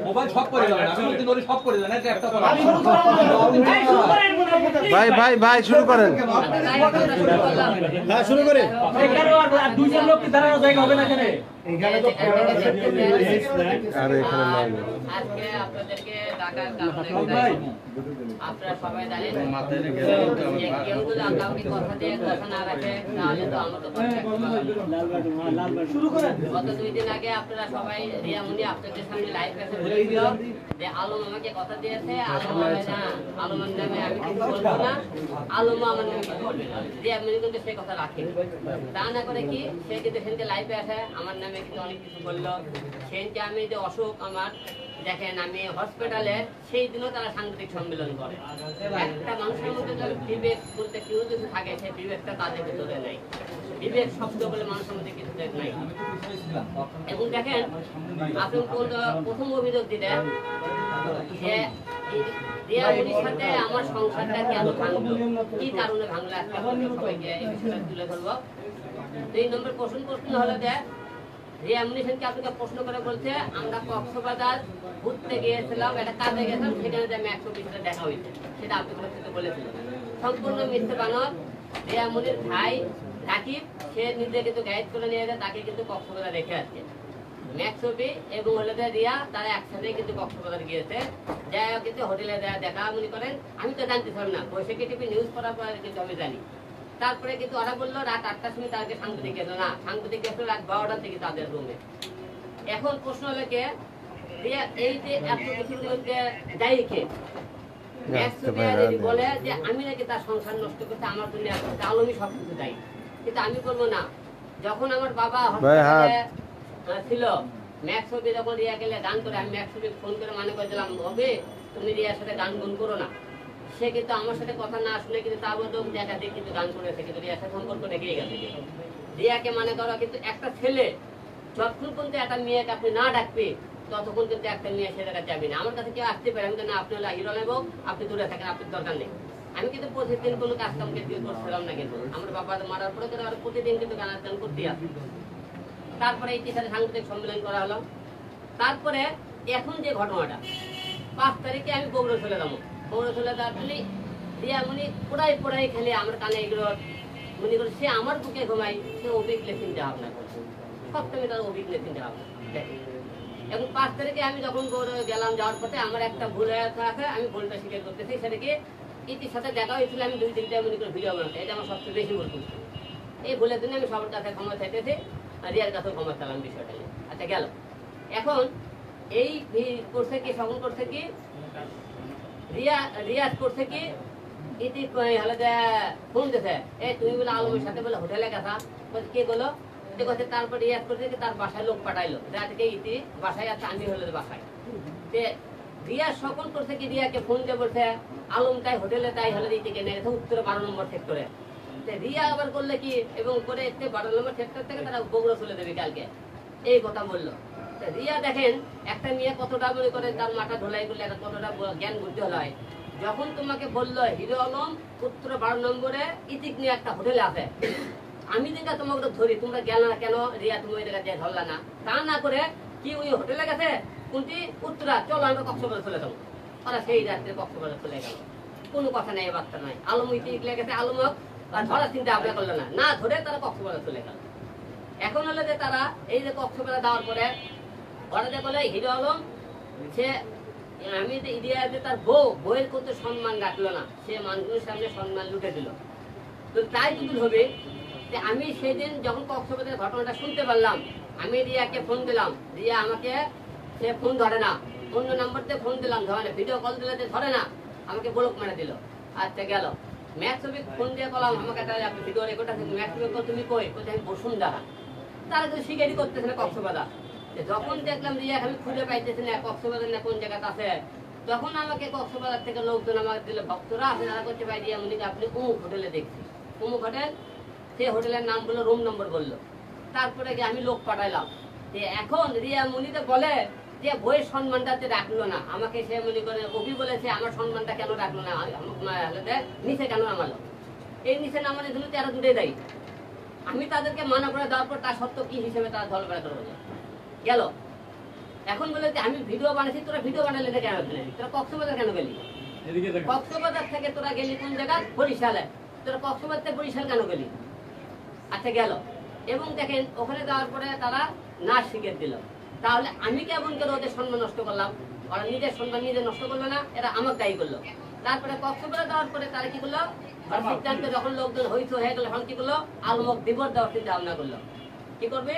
Mobile সব করে দেন, আমি বলতে নরি সব করে দেন, এটা একটা বলা। ভাই ভাই ভাই শুরু করেন। হ্যাঁ শুরু করে। এখানে আর দুইজন লোক কি দাঁড়ানোর জায়গা হবে না কেন? এখানে তো আরে এখানে নাই। আজকে আপনাদেরকে ডাকার কারণে আপনারা সবাই জানেন যে কেউ যদি কাউকে কথা দিয়ে কথা না রাখে তাহলে তো আমরা তো শুরু করেন। গত 2 দিন আগে আপনারা সবাই রিয়ামুনি আপনাদের সামনে লাইভ এসে বলেছিল যে আলম আমাকে কথা দিয়েছে, আলম হবে না, আলমের নামে আমি কিছু বলবো না, আলম আমার নামে কিছু বলবে না। রিয়ামুনি কিন্তু সেই কথা রাখেনি। তা না করে কি সে কিন্তু সেদিন লাইভে আসে আমার নামে কিন্তু অনেক কিছু বললো। সেদিনকে আমি যে অসুখ আমার দেখেন আমি হসপিটালে, সেই দিনও তারা সাংবাদিক সম্মেলন করে। একটা মানুষের মধ্যে যদি বিবেক বলতে কেউ কিছু থাকে, সেই বিবেকটা তাদের ভিতরে নেই। বিবেক শব্দ বলে মানুষের মধ্যে কিছু নাই। এবং দেখেন আপনি প্রথম অভিযোগ দিলেন যে রিয়ামুনির সাথে আমার সংসারটা কেন ভাঙলো, কি কারণে ভাঙলো, আজকে সবাইকে এই বিষয়টা তুলে ধরবো। 2 নম্বর প্রশ্ন হলো যে রিয়ামুনি সেনকে আপনাকে প্রশ্ন করে বলছে আমরা কক্সবাজার ঘুরতে গিয়েছিলাম, একটা কাজে গেছিলাম, সেখানে যে আমি 120 টাকা দেখা হয়েছে, সেটা আপনি কোনো কিছু বলেছিলেন। সম্পূর্ণ মিথ্যে বানর। রিয়ামুনির ভাই রাকিব সে নিজে কিন্তু গাইড করে নিয়ে যায়, তাকে কিন্তু কক্সবাজার রেখে আসছে। ম্যাক্সবি এবং হলো রিয়া তারা একসাথে কিন্তু কক্সবাজার গিয়েছে, যাই হোক কিন্তু হোটেলে দেখা মনে করেন। আমি তো জানতেছিলাম না, বৈশাখী টিভি নিউজ করার পরে কিন্তু আমি জানি। তারপরে কিন্তু ওরা বললো রাত 8টার সময় তাদেরকে সাংবাদিক গেল না, সাংবাদিক গেছিল রাত 12টার থেকে তাদের রুমে। এখন প্রশ্ন হলো কে এই যে এত কিছু দায়ী কে? বলে যে আমি নাকি তার সংসার নষ্ট করতে, আমার জন্য আলমী সবকিছু দায়ী। কিন্তু আমি বলবো না, যখন আমার বাবা ছিল ম্যাক্সবি, যখন রিয়া গেলে গান করে, আমি ম্যাক্সবি ফোন করে মানে করে দিলাম হবে তুমি রিয়ার সাথে গান গুন করো না। সে কিন্তু আমার সাথে কথা না শুনে কিন্তু তার মধ্যে জায়গা দিয়ে কিন্তু গান করেছে, কিন্তু রিয়ার সাথে সম্পর্ক রেখে গেছে। রিয়াকে মানে করো, কিন্তু একটা ছেলে যতক্ষণ পর্যন্ত একটা মেয়েকে আপনি না ডাকবে ততক্ষণ কিন্তু একটা মেয়ে সে জায়গায় যাবে না। আমার কাছে কেউ আসতে পারে, আমি তো না আপনি হলো হিরো নেবো, আপনি দূরে থাকেন, আপনার দরকার নেই। আমি কিন্তু প্রতিদিন কোনো কাজ কামকে দিয়ে করছিলাম না, কিন্তু আমার বাবা মারার পরে প্রতিদিন কিন্তু গান করতে আসি। তারপরে এই সাথে সাংবাদিক সম্মেলন করা হলো। তারপরে এখন যে ঘটনাটা 5 তারিখে আমি বগুড়া চলে যাবো, বগুড়া চলে যাওয়ার ফলে রিয়ামুনি পোড়াই খেলে আমার কানে এগুলো মনে করে সে আমার বুকে ঘুমাই, সে অভিজ্ঞ চিন্তা ভাবনা করছে, সপ্তমী তার অভিজ্ঞ চিন্তা ভাবনা। এবং 5 তারিখে আমি যখন গেলাম, যাওয়ার পথে আমার একটা ভুল আছে, আমি ভুলটা স্বীকার করতেছি। সেটাকে ইতির সাথে দেখা হয়েছিল, আমি 2-3টা মনে করে ভিডিও বানাতে, এটা আমার সবচেয়ে বেশি ভুল করছি। এই ভুলের জন্য আমি সবার কাছে ক্ষমা চাইতেছি, রিয়ার কাছেও ক্ষমা চাইলাম বিষয়টা নিয়ে। আচ্ছা গেল, এখন এই করছে কি, সকল করছে কি রিয়াজ করছে কি ইতি হলে যে ফোন দিছে, এই তুমি বলে আলমের সাথে বলে হোটেলে গেছা, কে বলো কথা। তারপর রিয়াজ করছে কি তার বাসায় লোক পাঠাইলো, যা থেকে ইতি বাসায় আছে, আমি হলে বাসায়। রিয়াজ সকল করছে কি রিয়াকে ফোন দিয়ে বলছে আলম তাই হোটেলে, তাই হলে ইতিকে নিয়ে গেছে উত্তরে 12 নম্বর সেক্টরে। রিয়া আবার করলে কি এবং করে 12 নম্বর সেক্টর থেকে তারা বগুড়া চলে দেবে কালকে, এই কথা বললো। রিয়া দেখেন একটা মেয়ে কতটা মনে করে তার মাথা ঢোলাই করলে কতটা জ্ঞান বুদ্ধি হয়। যখন তোমাকে বললো হিরো আলম উত্তর 12 নম্বরে ইতিক নিয়ে একটা হোটেলে আছে, আমি দেখা তোমাকে ধরি, তোমরা গেল না কেন রিয়া, তুমি ওই জায়গায় ধরলা না? তা না করে কি ওই হোটেলে গেছে কোনটি উত্তরা, চলো আমরা কক্সবাজার চলে যাবো। ওরা সেই রাত্রে কক্সবাজার চলে গেল, কোনো কথা নেই, বার্তা নাই। আলম ইতিক লেগেছে, আলমক ধরার চিন্তা ভাবনা করলো না, না ধরে তারা কক্সবাজার চলে গেল। এখন হলো যে তারা এই যে কক্সবাজার যাওয়ার পরে ওরা যে বলে হিরো আলম সে আমি যে ইডিয়াতে তার বউয়ের কত সম্মান রাখলো না, সে মানুষের সামনে সম্মান লুটে দিল। তো তাই যদি হবে যে আমি সেদিন যখন কক্সবাজারের ঘটনাটা শুনতে পারলাম, আমি রিয়াকে ফোন দিলাম, রিয়া আমাকে সে ফোন ধরে না, অন্য নাম্বার দিয়ে ফোন দিলাম ধরে না, ভিডিও কল দিলে ধরে না, আমাকে ব্লক মেরে দিল। আচ্ছা গেল, ম্যাক্সবি ফোন দিয়ে বললাম আমাকে একটা ভিডিও রেকর্ড আছে, ম্যাক্সবি তুমি কই, কোথায় আমি বসুন্ধরা, তারা তো স্বীকারই করতেছে না কক্সবাজার। যখন দেখলাম রিয়া আমি খুঁজে পাইতেছি না কক্সবাজার না কোন জায়গাতে আছে, তখন আমাকে কক্সবাজার থেকে লোকজন আমাকে দিল, ভক্তরা আছে যারা করতে পাই রিয়া মুনিকে আপনি অমুক হোটেলে দেখছি, অমুক হোটেল, সে হোটেলের নাম বললো, রুম নম্বর বললো। তারপরে গিয়ে আমি লোক পাঠাইলাম। এখন রিয়া মুনিতে বলে যে বইয়ের সম্মানটা রাখলো না, আমাকে সে মনে করে অভি বলেছে আমার সম্মানটা কেন রাখলো না, নিচে কেন নামালো, এই নিচে নামানোর জন্য তারা দূরে দেয়। আমি তাদেরকে মানা করে দেওয়ার পর তার সত্য কি হিসেবে তারা ধরবেড়া করে গেল। এখন বলে যে আমি ভিডিও বানাইছি, তোরা ভিডিও বানালে না কেন? তোরা কক্সবাজার কেন গেলি? কক্সবাজার থেকে তোরা গেলি কোন জায়গা? বরিশালে। তোরা কক্সবাজার থেকে বরিশাল কেন গেলি? আচ্ছা গেল, এবং দেখেন ওখানে যাওয়ার পরে তারা নাচ শিখে দিল। তাহলে আমি কেমন করে ওদের সম্মান নষ্ট করলাম? ওরা নিজের সম্মান নিজে নষ্ট করলো না, এরা আমাকে দায়ী করলো। তারপরে কক্সবাজার যাওয়ার পরে তারা কি করলো? আর সিদ্ধান্ত যখন লোকজন হইতো হয়ে গেল, এখন কি করলো? আলমক দিবস দেওয়ার চিন্তা ভাবনা করলো। কি করবে?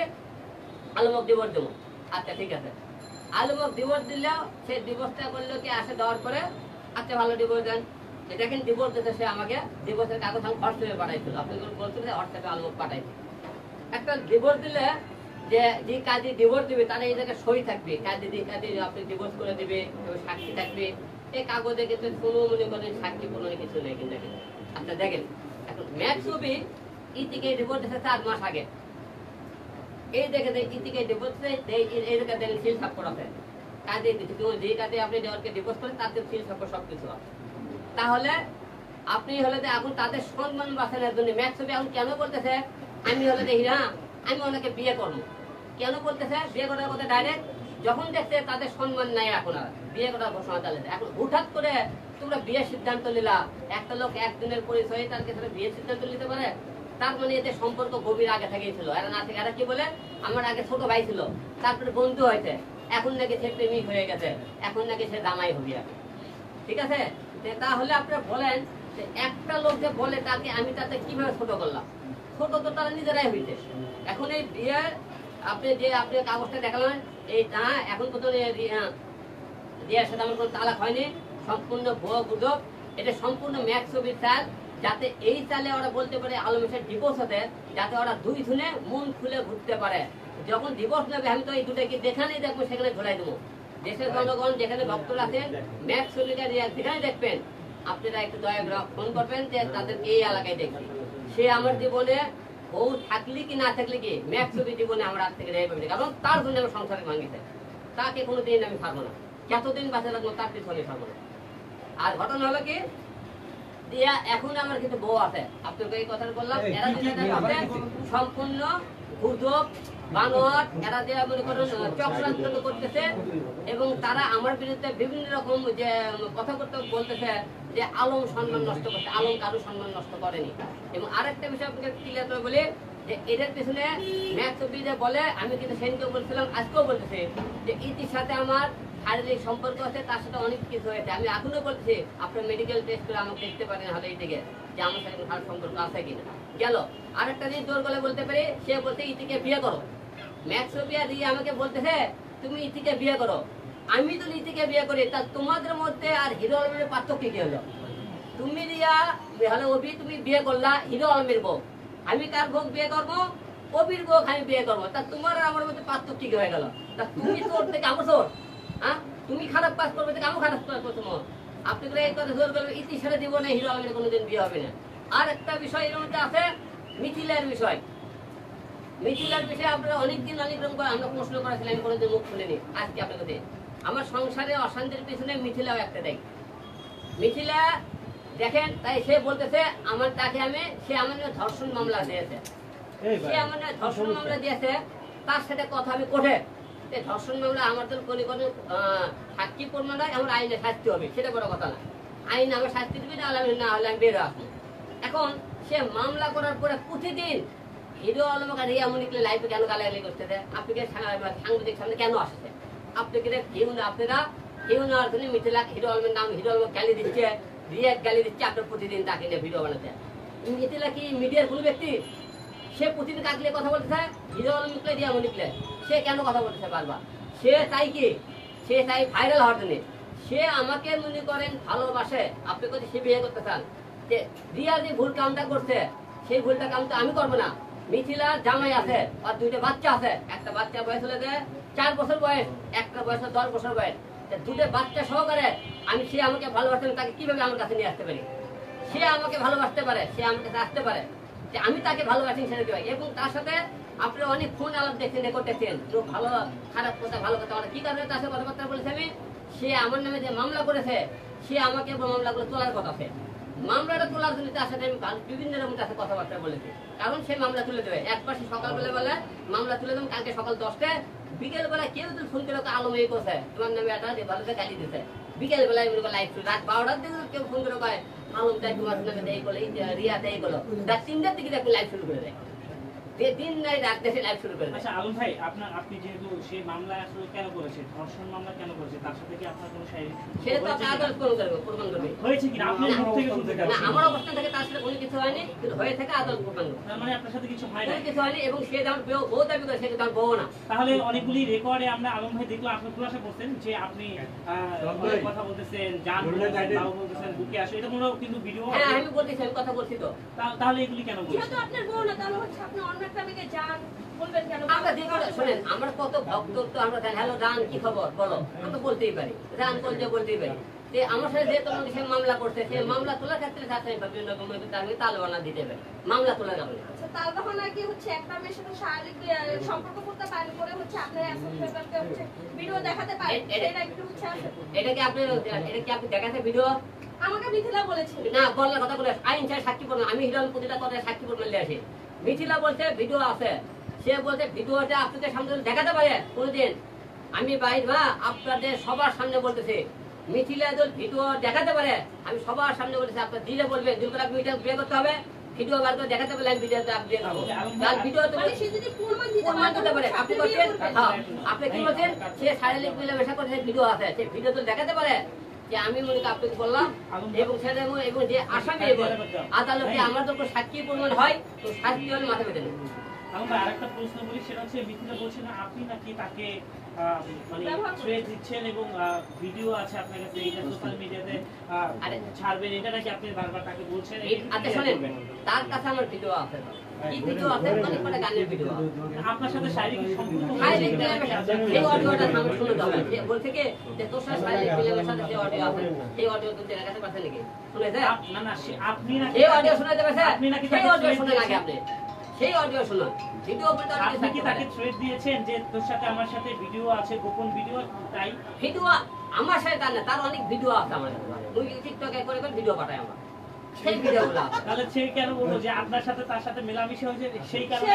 আলমক দিবস দেবো। আচ্ছা ঠিক আছে, আলমক দিবস দিলেও সে দিবসটা করলো কি আসে দেওয়ার পরে, আচ্ছা ভালো দিবস দেন, দেখেন দিবস দিতে সে আমাকে দিবসের কাগজ আমি হোয়াটসঅ্যাপে পাঠাইছিল। আপনি বলছেন যে হোয়াটসঅ্যাপে আলমক পাঠাইছে। একটা দিবস দিলে যে কাজে দিবস দিবে তারা এই জায়গায় সই থাকবে, কাজে আপনি দিবস করে দিবে, সাক্ষী থাকবে। এই কাগজে কিন্তু কোনো মনে করেন সাক্ষী কোনো কিছু নেই। কিন্তু আচ্ছা দেখেন, এখন ম্যাচ ছবি ইতিকে দিবস দিতে 4 মাস আগে। এই দেখে ইতিকে দিবস এই জায়গায় দেখেন সিল সাপ করাতে কাজে দিচ্ছে, যে কাজে আপনি দেওয়ারকে দিবস করেন তাতে সিল সাপ সবকিছু আছে। তাহলে আপনি হলে যে এখন তাদের সম্মান বাঁচানোর জন্য ম্যাচ ছবি এখন কেন বলতেছে আমি হলে দেখি না আমি ওনাকে বিয়ে করবো? কেন বলতেছে বিয়ে করার কথা? ডাইরেক্ট যখন দেখছে তাদের সম্মান নাই, এখন আর বিয়ে করার ঘোষণা চালাচ্ছে। এখন হঠাৎ করে তোমরা বিয়ের সিদ্ধান্ত নিলা। একটা লোক একদিনের পরিচয়ে তার কাছে বিয়ের সিদ্ধান্ত নিতে পারে? তার মানে এদের সম্পর্ক গভীর আগে থেকেই ছিল। এরা না থেকে এরা কি বলে, আমার আগে ছোট ভাই ছিল, তারপরে বন্ধু হয়েছে, এখন নাকি সে প্রেমিক হয়ে গেছে, এখন নাকি সে জামাই হবি। ঠিক আছে, তাহলে আপনারা বলেন যে একটা লোক যে বলে তাকে আমি তাতে কিভাবে ছোট করলাম? ছোট তো তারা নিজেরাই হইতে। এখন এই বিয়ে আপনি কাগজটা দেখালেন, এই এখন পর্যন্ত বিয়ের সাথে আমার কোনো তালাক হয়নি, সম্পূর্ণ ভুয়া গুজব। এটা সম্পূর্ণ ম্যাচ ছবির চাল, যাতে এই চালে ওরা বলতে পারে আলমের ডিভোর্স হতে, যাতে ওরা দুই ধুনে মন খুলে ঘুরতে পারে। যখন ডিভোর্স নেবে আমি তো এই দুটাকে যেখানেই দেখবো সেখানে ঝোলাই দেবো। দেশের জনগণ যেখানে ভক্তরা আছেন ম্যাচ ছবিটা যেখানে দেখবেন আপনারা একটু দয়া করে ফোন করবেন যে তাদেরকে এই এলাকায় দেখি। সে আমার জীবনে বউ থাকলে কি না থাকলে কি ম্যাচ ছবি জীবনে আমার হাত থেকে রেহাই পাবে, কারণ তার জন্য আমার সংসারে ভাঙিছে। তাকে কোনোদিন আমি পারবো না, যতদিন বাঁচে থাকবো তার পিছনে পারবো না। আর ঘটনা হলো কি, দিয়া এখন আমার কিন্তু বউ আছে, আপনাকে এই কথাটা বললাম। এরা সম্পূর্ণ গুজব বানোয়াট, এরা যে মনে করেন চক্রান্ত করতেছে, এবং তারা আমার বিরুদ্ধে বিভিন্ন রকম যে কথাবার্তা বলতেছে যে আলম সম্মান নষ্ট করছে। আলম কারো সম্মান নষ্ট করেনি। এবং আরেকটা বিষয় আপনাকে ক্লিয়ার করে বলি যে এদের পিছনে ম্যাচ ছবি যে বলে, আমি কিন্তু সেদিনকেও বলছিলাম, আজকেও বলতেছি যে ইতির সাথে আমার শারীরিক সম্পর্ক আছে, তার সাথে অনেক কিছু হয়েছে। আমি এখনো বলছি আপনার মেডিকেল টেস্ট করে আমাকে দেখতে পারেন হলে এই দিকে যে আমার সাথে খারাপ সম্পর্ক আছে কিনা। গেল আরেকটা জিনিস জোর গলে বলতে পারি, সে বলতে ইতিকে বিয়ে করো। ম্যাক্সোবিয়া দিয়ে আমাকে বলতেছে তুমি ইতিকে বিয়ে করো। আমি তো ইতিকে বিয়ে করি, তা তোমাদের মধ্যে আর হিরো আলমের পার্থক্য কি হলো? তুমি দিয়া হলে অভি তুমি বিয়ে করলা হিরো আলমের বউ, আমি কার বউ বিয়ে করবো? অভির বউ আমি বিয়ে করবো। তা তোমার আর আমার মধ্যে পার্থক্য কি হয়ে গেল? তা তুমি চোর থেকে আমার চোর, হ্যাঁ? তুমি খারাপ কাজ করবে থেকে আমি খারাপ কাজ করছো। আপনি করে এই কথা জোর করবে ইতি ছেড়ে দিব না, হিরো আলমের কোনোদিন বিয়ে হবে না। আর একটা বিষয় এর মধ্যে আছে মিথিলার বিষয়। মিথিলার বিষয়ে আপনারা অনেকদিন অনেক রকম আমরা প্রশ্ন করেছিলাম, আমি কোনোদিন মুখ খুলিনি। আজকে আপনাকে আমার সংসারে অশান্তির পিছনে মিথিলাও একটা দেয়। মিথিলা দেখেন, তাই সে বলতেছে আমার তাকে সে আমার ধর্ষণ মামলা দিয়েছে, সে আমার ধর্ষণ মামলা দিয়েছে, তার সাথে কথা আমি কোঠে ধর্ষণ মামলা আমার তো কোনো কোনো সাক্ষী প্রমাণ নয়, আমার আইনে শাস্তি হবে, সেটা বড় কথা না। আইন আমার শাস্তি দিবি না হলে আমি বেরো আসবো। এখন সে মামলা করার পরে প্রতিদিন হিরো আলম আর রিয়া মনিকলে লাইফে কেন গালাগালি করতেছে? আপনি সাংবাদিক সামনে কেন আসছে? আপনি আপনারা কেউ নেওয়ার জন্য মিথিলা হিরো আলমের নাম হিরো আলম গালি দিচ্ছে, রিয়া গালি দিচ্ছে, আপনার প্রতিদিন তাকে নিয়ে ভিডিও বানাতে। মিথিলা কি মিডিয়ার কোনো ব্যক্তি? সে প্রতিদিন কাকলে কথা বলতেছে হিরো আলম নিকলে রিয়া মনিকলে, সে কেন কথা বলতেছে বারবার? সে চাই কি? সে চাই ভাইরাল হওয়ার জন্য। সে আমাকে মনে করেন ভালোবাসে, আপনি যদি সে বিয়ে করতে চান, যে রিয়া যে ভুল কামটা করছে সেই ভুলটা কাম তো আমি করবো না। মিথিলার জামাই আছে, আর 2টা বাচ্চা আছে। একটা বাচ্চা বয়স হলে 4 বছর বয়স, একটা বয়স 10 বছর বয়স। 2টা বাচ্চা সহকারে আমি সে আমাকে ভালোবাসেন, তাকে কিভাবে আমার কাছে নিয়ে আসতে পারি? সে আমাকে ভালোবাসতে পারে, সে আমার কাছে আসতে পারে, যে আমি তাকে ভালোবাসি সেটা কি হয়? এবং তার সাথে আপনারা অনেক ফোন আলাপ দেখছেন, রেকর্ড দেখছেন, ভালো খারাপ কথা ভালো কথা কি কারণে তার সাথে কথাবার্তা বলেছে আমি। সে আমার নামে যে মামলা করেছে, সে আমাকে মামলাগুলো তোলার কথা আছে। মামলাটা তোলার জন্য তার সাথে আমি বিভিন্ন রকম কাছে কথাবার্তা বলেছি, কারণ সে মামলা তুলে দেবে। একবার সে সকালবেলা বলে মামলা তুলে দেবেন, কালকে সকাল 10টায় বিকেল বেলা কেউ তো ফোন করে আলম এই করছে তোমার নামে একটা ভালোতে গালি দিতে বিকেল বেলায় এমনি লাইভ রাত 12টার দিকে কেউ ফোন করে কয় আলম তাই তোমার নামে দেই বলে রিয়া দেই বলো রাত 3টার দিকে একটা লাইভ শুরু করে দেয় দিন নাই রাত দেশে লাইভ শুরু করে দেয়। আচ্ছা আলম ভাই আপনি যেহেতু সেই মামলা আসলে কেন করেছেন ধর্ষণ মামলা কেন করেছেন তার সাথে কি আপনার কোনো শারীরিক সেটা তো আপনি আদালত প্রমাণ করবে হয়েছে কি আপনি মুখ থেকে শুনতে না আমার অবস্থান থেকে তার সাথে কোনো কিছু হয়নি কিন্তু হয়ে থাকে আদালত প্রমাণ করবে তার মানে আপনার সাথে কিছু হয় না কোনো কিছু হয়নি এবং সে যেমন বউ দাবি করে সে কিন্তু আমার বউ না। তাহলে অনেকগুলি রেকর্ডে আমরা আলম ভাই দেখলাম আপনি খুলাসা করছেন যে আপনি অনেক কথা বলতেছেন জান বলতেছেন বাবু বলতেছেন বুকে আসো এটা কোনো কিন্তু ভিডিও হ্যাঁ আমি বলতেছি আমি কথা বলছি তো তাহলে এগুলি কেন বলছেন যেহেতু আপনার বউ না তাহলে হচ্ছে আপনি অন্য একটা মেয়েকে জান বলবেন কেন? আমরা দেখো শুনেন আমরা কত ভক্ত তো আমরা জানি হ্যালো রান কি খবর বলো আমরা বলতেই পারি রান বলতেই পারি যে আমার সাথে যে তোমার সে মামলা করছে সে মামলা তোলার ক্ষেত্রে সাথে বিভিন্ন রকম আমি তালবানা দিতে পারি মামলা তোলার কারণে। আচ্ছা তালবাহানা কি হচ্ছে একটা মেয়ের সাথে শারীরিক সম্পর্ক করতে পারেন করে হচ্ছে আপনার অ্যাসোসিয়েশনকে হচ্ছে ভিডিও দেখাতে পারেন এটা একটু হচ্ছে এটা কি আপনি দেখাতে ভিডিও আমাকে মিথিলা বলেছে না বলার কথা বলে আইন চাই সাক্ষী প্রমাণ আমি হিরণ প্রতিটা কথায় সাক্ষী প্রমাণ নিয়ে আসি মিথিলা বলছে ভিডিও আছে সে বলছে ভিডিওটা আপনাদের সামনে দেখাতে পারে কোনদিন আমি বাইর মা আপনাদের সবার সামনে বলতেছি মিথিলা যদি ভিডিও দেখাতে পারে আমি সবার সামনে বলতেছি আপনার দিলে বলবেন দিল করে আপনি এটা বিয়ে করতে হবে ভিডিও বার করে দেখাতে পারলে আমি ভিডিওতে আপনি বিয়ে করবো তার ভিডিও তো মানে সে যদি প্রমাণ দিতে পারে আপনি বলছেন হ্যাঁ আপনি কি বলছেন সে শারীরিক মিলামেশা করে ভিডিও আছে সেই ভিডিও তো দেখাতে পারে যে আমি মনে করি আপনাকে বললাম এবং সেটা এবং যে আসামি আদালতে আমার যখন সাক্ষী প্রমাণ হয় তো সাক্ষী হলে মাথা পেতে নেই। আমরা আরেকটা প্রশ্ন বলি সেটা হচ্ছে মিথিলা বলছেন আপনি নাকি তাকে মানে থ্রেট দিচ্ছেন এবং ভিডিও আছে আপনার কাছে এটা সোশ্যাল মিডিয়াতে ছাড়বেন এটা নাকি আপনি বারবার তাকে বলছেন। আচ্ছা শুনেন তার কাছে আমার ভিডিও আছে কি ভিডিও আছে অনেক কটা গানের ভিডিও আপনার সাথে শারীরিক সম্পর্ক শারীরিক মিলামেশা সেই অডিওটা সামনে শুনে যাবে সে বলছে কি যে তোর সাথে শারীরিক মিলামেশার যে অডিও আছে সেই অডিও তুমি দেখাতে পারছেন নাকি শুনেছে না না আপনি নাকি এই অডিও শোনাতে পারছেন আপনি নাকি সেই অডিও শুনে নাকি আপনি সেই অডিও শুনুন ভিডিও বলতে আপনি কি তাকে থ্রেট দিয়েছেন যে তোর সাথে আমার সাথে ভিডিও আছে গোপন ভিডিও তাই ভিডিও আমার সাথে তার না তার অনেক ভিডিও আছে আমার কাছে মুই টিকটকে করে ভিডিও পাঠাই আমরা সেই ভিডিওগুলো তাহলে সে কেন বলবো যে আপনার সাথে তার সাথে মেলামেশা হয়েছে সেই কারণে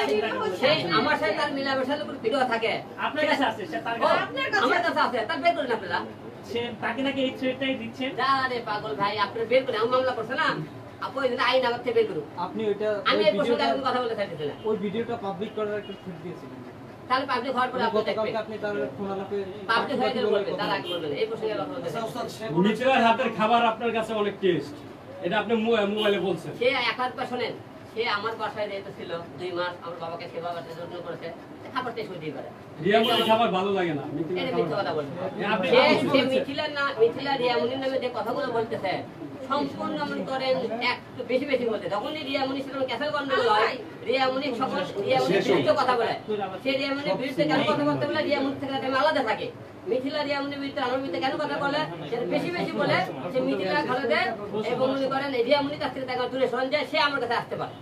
সেই আমার সাথে তার মেলামেশার উপর ভিডিও থাকে আপনার কাছে আছে সে তার কাছে আমার কাছে আছে তার বের করেন আপনারা সে তাকে নাকি এই থ্রেটটাই দিচ্ছেন আরে পাগল ভাই আপনি বের করেন আমার মামলা করছে না আপনি যদি আইন আমার থেকে বের করুন আপনি ওইটা আমি এই প্রসঙ্গে এখন কথা বলতে চাইতেছি না ওই ভিডিওটা পাবলিক করার একটা থ্রেট দিয়েছিলেন তাহলে পাবলিক হওয়ার পরে আপনি দেখবেন গতকালকে আপনি তার ফোন আলাপে পাবলিক হয়ে গেলে বলবেন তার আগে বলবেন এই প্রসঙ্গে কথা বলতে চাইতেছি মিথিলার হাতের খাবার আপনার কাছে অনেক টেস্ট এটা আপনি মোবাইলে বলছেন সে একাধিকবার শোনেন সে আমার বাসায় যেতে ছিল 2 মাস আমার বাবাকে সেবা করতে যত্ন করেছে খাবার টেস্ট হতেই পারে রিয়ামনির খাবার ভালো লাগে না এটা মিথ্যা কথা বলছে আপনি সে মিথিলা রিয়ামনির নামে যে কথাগুলো বলতেছে সম্পূর্ণ মনে করেন একটু বেশি বেশি বলতে তখনই রিয়ামনি সেরকম ক্যাসেল গন্ডগোল হয় রিয়ামনি সকল রিয়ামনির বিরুদ্ধে কথা বলে সে রিয়ামনির বিরুদ্ধে কেন কথা বলতে বলে রিয়ামনি থেকে আমি আলাদা থাকে মিথিলা রিয়ামনির বিরুদ্ধে আমার বিরুদ্ধে কেন কথা বলে সেটা বেশি বেশি বলে সে মিথিলা খালেদে এবং মনে করেন রিয়ামনির কাছ থেকে তাকে দূরে সরান যায় সে আমার কাছে আসতে পারে।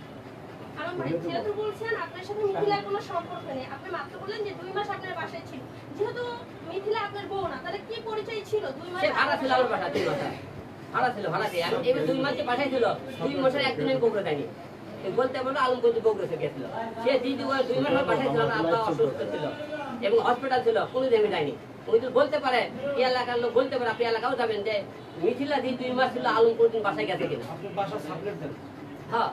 আমার ভাই যেহেতু বলছেন আপনার সাথে মিথিলার কোনো সম্পর্ক নেই আপনি মাত্র বললেন যে 2 মাস আপনার বাসায় ছিল যেহেতু মিথিলা আপনার বউ না তাহলে কি পরিচয় ছিল 2 মাস সে ভাড়া ছিল আমার বাসা 2 মাস ভাড়া ছিল ভাড়া দিয়ে এবার 2 মাস যে বাসায় ছিল 2 মাসের একদিন আমি বগুড়া যাইনি বলতে বললো আলমগঞ্জ বগুড়া গেছিল সে দিদি 2 মাস বাসায় ছিল আমার আব্বা অসুস্থ ছিল এবং হসপিটাল ছিল কোনোদিন আমি যাইনি উনি তো বলতে পারে এই এলাকার লোক বলতে পারে আপনি এলাকাও যাবেন যে মিথিলা দি 2 মাস ছিল আলম কোনদিন বাসায় গেছে কিনা আপনি বাসা সাবলেট দেন হ্যাঁ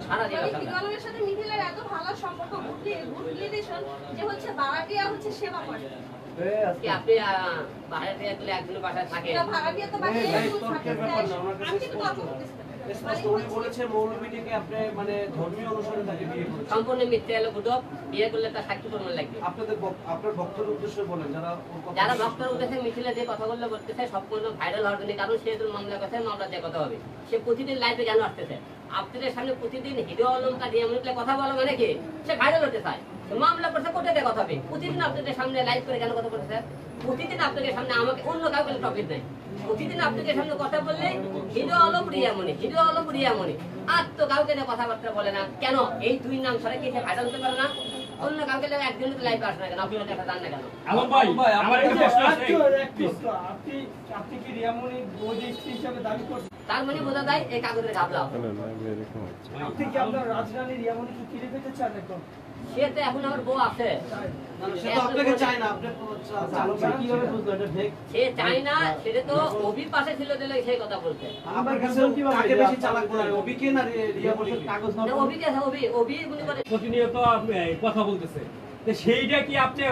সারা দিয়ে মানে হিরণের সাথে মিথিলার এত ভালো সম্পর্ক গুড রিলেশন যে হচ্ছে ভাড়াটিয়া হচ্ছে সেবা করে কি আপনি বাইরে থেকে তুলে একজনের বাসায় থাকে এটা ভাড়াটিয়া তো বাকি আমি কিন্তু তর্ক করতেছি উনি বলেছে মৌলবীটিকে আপনি মানে ধর্মীয় অনুসারে তাকে বিয়ে করেছেন সম্পূর্ণ মিথ্যা এলো গুজব বিয়ে করলে তার সাক্ষী প্রমাণ লাগবে আপনার ভক্তের উদ্দেশ্যে বলেন যারা ভক্তের উদ্দেশ্যে মিছিলে যে কথাগুলো বলতেছে সম্পূর্ণ ভাইরাল হওয়ার জন্য কারণ সে মামলা কথা মামলা যে কথা হবে সে প্রতিদিন লাইভে কেন আসতেছে আপনাদের সামনে প্রতিদিন হিরো অলঙ্কার রিয়ামনিকে কথা বলা মানে কি সে ভাইরাল হতে চায় মামলা করছে কোর্টে দিয়ে কথা হবে প্রতিদিন আপনাদের সামনে লাইভ করে কেন কথা বলতেছে প্রতিদিন আপনাদের সামনে আমাকে অন্য কাউকে টপিক নেই প্রতিদিন আপনাদের সামনে কথা বললে হিরো আলম রিয়ামনি আর তো কাউকে কথাবার্তা বলে না কেন এই 2 নাম ছাড়া কি সে ভাইরাল হতে পারে না অন্য কাউকে একজন লাইভে আসে না কেন আপনি দেখা যান না কেন আলম ভাই আমার একটা প্রশ্ন আছে আপনি কি রিয়ামনি বৌদি স্ত্রী হিসেবে দাবি করছেন তার মানে বোঝা যায় এই কাগজের ঘাবলা আপনি কি আপনার রাজরানী রিয়ামনি কি ফিরে পেতে চান এখন সে তো এখন আমার বউ আছে, সে তো আপনাকে চায় না, আপনি আলম ভাই কিভাবে বুঝলেন এটা ফেক? সে চাই না, সেটা তো অভি পাশে ছিল দিলে সেই কথা বলতে। আপনার কাছে কাকে বেশি চালাক মনে হয়, অভিকে না রিয়া মনিকে? কাগজ না, অভিকে আছে, অভি মনে করে প্রতিনিয়ত আপনি কথা বলতেছে, তো সেইটা কি আপনি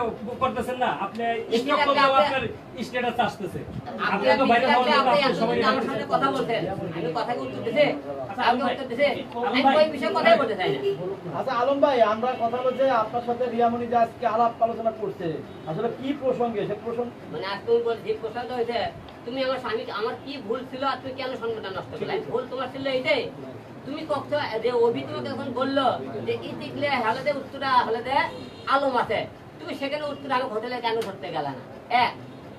করতেছেন না? আপনি এটা স্টক একটা করলেও আপনি- আপনার স্ট্যাটাস আসতেছে। আপনি আপনার তো বাইরে বিদ্যালয়ে হওয়ার আপনি জন্য আপনি সবাই এতদিন আমার সামনে কথা বলছেন, আমি কথাকে উত্তর দিছে, আচ্ছা, আমাকে উত্তর দিছে, আমি ওই বিষয়ে কথাই বলতে চাই না। আচ্ছা আলম ভাই, আমরা কথা হলো যে আপনার সাথে রিয়ামণি যে আজকে আলাপ আলোচনা করছে, আসলে কি প্রসঙ্গে সে প্রসঙ্গ? মানে আজ তুমি বল যে প্রশ্ন হয়েছে, তুমি আমার স্বামী, আমার কি ভুল ছিল আর তুমি কেন সম্মানটা নষ্ট করলে? ভুল তোমার ছিল এইটাই। তুমি কত যে অভি তোমাকে এখন বললো যে ই দেখলে হলে উত্তরা হলে আলম আছে, তুমি সেখানে উত্তর আমি হোটেলে কেন ধরতে গেলে না? এক,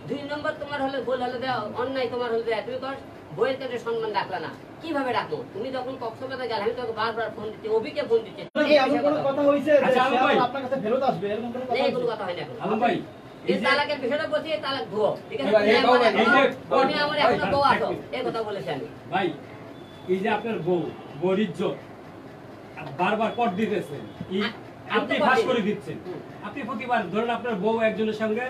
2 নম্বর তোমার হলে ভুল হলে অন্যায় তোমার হলে তুমি কর বইয়ের কাছে সম্মান রাখলে না। কিভাবে রাখো? তুমি যখন কক্সবাজারে গেলে আমি তোকে বারবার ফোন দিচ্ছি, অভিকে ফোন দিচ্ছি, কি এমন কোনো কথা হইছে যে আচ্ছা, সে আলম ভাই। আবার আপনার কাছে ফেরত আসবে, এরকম কোনো কথা এই কোনো হইছে? কথা হয় না এখন। আলম ভাই, এই তালাকের বিষয়টা বলছি, এই তালাক ধুয়ো, ঠিক আছে? এই যে- তুমি আমার এখনো বউ আছো, এই কথা বলেছি আমি। ভাই, এই যে আপনার বউর ইজ্জত বারবার কর দিতেছেন, আপনি ফাঁস করে দিচ্ছেন। আপনি প্রতিবার ধরেন আপনার বউ একজনের সঙ্গে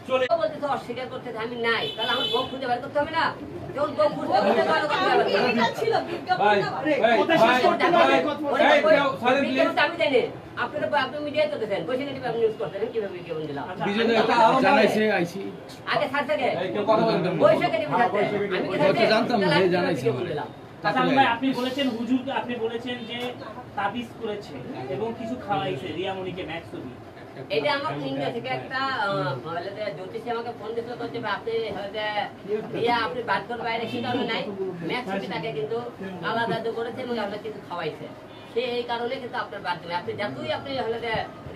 চলে ও বলতেছে অস্বীকার করতেছে আমি নাই, তাহলে আমার বউ খুঁজে বের করতে হবে না? যখন বউ খুঁজতে খুঁজে বের করতে হবে। এটা ছিল বিজ্ঞাপন না? কথা শেষ করতে হবে, কথা বলতে হবে। বিজ্ঞাপন তো আমি জানি। আপনি মিডিয়ায় তো দেখেন, বসে নেটিভ আপনি নিউজ করতেন, কিভাবে বিজ্ঞাপন দিলাম? জানাইছে আইছি আগে ছাড় থেকে বৈশাখে টিভি থাকতে আমি কি থাকতে জানতাম না, জানাইছি দিলাম। আচ্ছা আলম ভাই, আপনি বলেছেন হুজুর, আপনি বলেছেন যে তাবিজ করেছে এবং কিছু খাওয়াইছে রিয়ামণিকে ম্যাক্সবি। এটা আমার ইন্ডিয়া থেকে একটা জ্যোতিষী আমাকে ফোন দিয়েছিল, বলছে আপনি আপনি বাচ্চার বাইরে সে কারণে নাই, ম্যাক্সবি তাকে কিন্তু আলাদা করেছে এবং আপনার কিছু খাওয়াইছে, সে এই কারণে কিন্তু আপনার বাদ দেবে। আপনি যতই আপনি হলে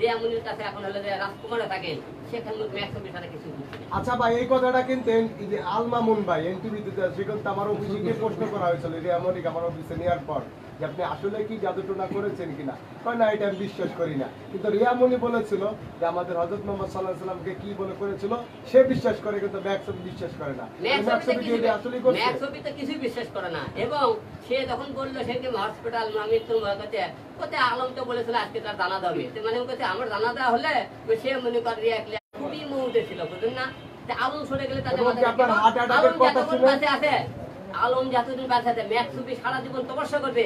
রিয়ামণির কাছে এখন হলে রাজকুমারে থাকেন, সেখানে ম্যাক্সবি ছাড়া কিছু বুঝছে না। আচ্ছা ভাই, এই কথাটা কিন্তু এই যে আল মামুন ভাই এনটিভিতে সেখানে আমার অফিসে গিয়ে প্রশ্ন করা হয়েছিল রিয়ামণিকে আমার অফিসে নেওয়ার পর যে আপনি আসলে কি জাদুটোনা করেছেন কিনা, কয় না এটা আমি বিশ্বাস করি না। কিন্তু রিয়ামণি বলেছিল যে আমাদের হযরত মুহাম্মদ সাল্লাল্লাহু আলাইহি সাল্লামকে কি বলে করেছিল সে বিশ্বাস করে, কিন্তু ম্যাক্সবি বিশ্বাস করে না। ম্যাক্সবি কি আসলে করছে? ম্যাক্সবি তো কিছুই বিশ্বাস করে না। এবং সে যখন বললো সেদিন হসপিটাল মৃত্যুর কোথায় আলম তো বলেছিল আজকে তার জানা দেবে, মানে কোথায় আমার জানা দেওয়া হলে সে মনে করে খুবই মুহূর্তে ছিল, বুঝলেন না? আলম সরে গেলে তাদের এবং কি আপনার হার্ট আলম অ্যাটাকের কথা যতদিন ছিল? বাঁচে আছে, আলম যতদিন বাঁচে আছে, ম্যাক্সবি সারা জীবন তপস্যা করবে,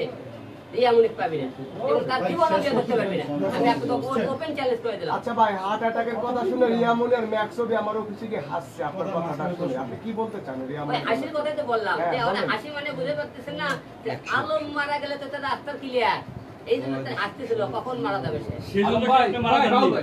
রিয়ামণি পাবি না এবং তার জীবন অঞ্চল করতে পারবি না। আমি একটা ওপেন চ্যালেঞ্জ করে দিলাম। আচ্ছা ভাই, হার্ট অ্যাটাকের কথা শুনে রিয়ামণি আর ম্যাক্সবি আমার অফিসে গিয়ে হাসছে আপনার কথাটা শুনে। আপনি কি বলতে চান ওই রিয়ামণি? হাসির কথাই তো বললাম, হ্যাঁ, যে বলেন। হাসি মানে বুঝে পারতেছেন না যে আলম মারা গেলে তো তার আত্মার ক্লিয়ার, এই জন্য হাসতেছিল কখন মারা যাবে সে। সেজন্য কি আপনি মারা যাননি?